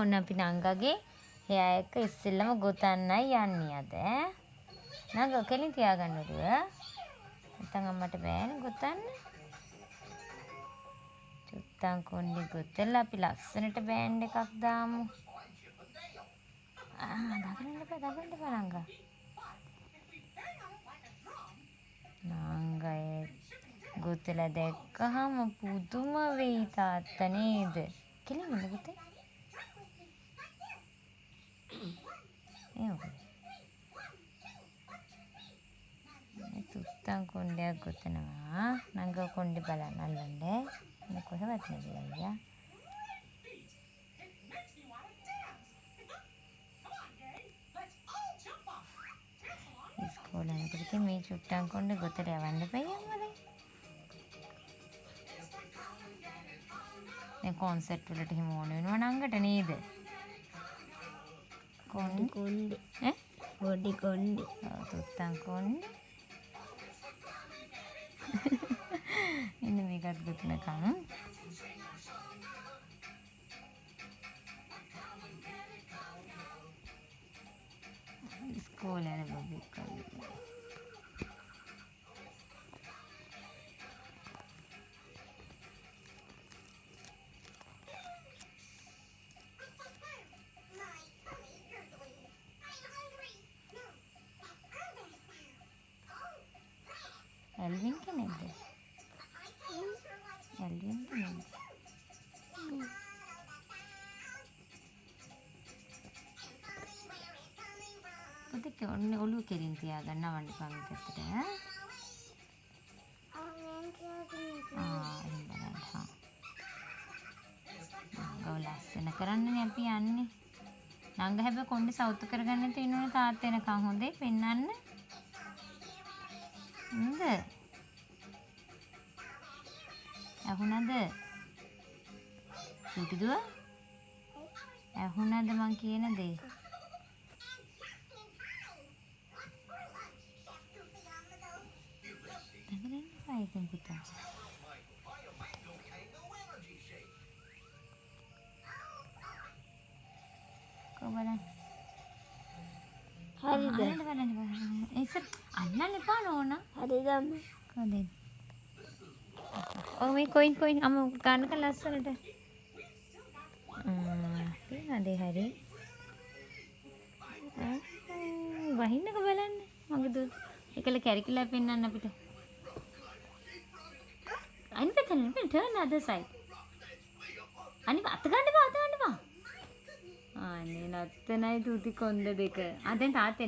ඔන්න අපි නංගගේ එයා එක්ක ඉස්සෙල්ලම ගොතන්නයි යන්නේ අද. නංග කෙලින් තියාගන්න ඔළුව. නැත්නම් අම්මට බෑනේ ගොතන්න. චුට්ටන් කොණ්ඩේ ගොතලා අපි ලස්සනට බෑන්ඩ් එකක් දාමු. දගන්න එපා නංගා. නංගා ගොතලා දැක්කහම පුදුම වෙයි තාත්තා නේද? කෙලින් ඉන්න පුතේ. තුත්තන් කොණ්ඩයක් ගොතනවා. නංගා කොණ්ඩේ බලන්න අල්ලන්නේ. මේ කොහෙවත් නෙවෙයි අයියා. ඉස්කෝලේ යනකොට මේ චුට්ටන් කොණ්ඩේ ගොතලා යවන්න බෑ අම්මලා. දැන් කොන්සර්ට් වලට හිම ඕන වෙනවා නංගට නේද? කොණ්ඩේ පොඩි කොණ්ඩේ. තුත්තන් කොණ්ඩේ. ඉන්න මේකත් ගොතනකම්. ඉස්කෝලේ යන බබෙක් කල්ලි. ඇල්වින් කෙනෙක්ද? ඇල්වින් කෙනෙක්ද? පුතේ ඔන්න ඔළුව කෙලින් තියාගන්න අවන්න පන් පැත්තට. ගව ලස්සන කරන්නනේ අපි යන්නේ. නංග හැබැයි කොණ්ඩේ සවුතු කරගන්න තියෙනුනේ තාත්තා එනකන් හොඳේ පෙන්නන්න. නේද? ඇහුණද? සුටිදුව? ඇහුණද මං කියන දේ? දඟලන්න එපා ඉතින් පුතා. කොබලන්. හරිද? ඉතින් අල්ලන්න එපා නෝනා. හරිද අම්මා? කොහෙද? මේ කොයින් අම්ම ගන්නක ලස්සනට. පිනද හරි. වහින්නක බලන්න. මගේ දු එකල කැරිකිලා පෙන්නන්න අපිට. අනිත් පැත්තට turn other side. අනිත් අත ගන්න බා. අනේ නැත්තනයි තුති කොන්ද දෙක. දැන් තාත්තේ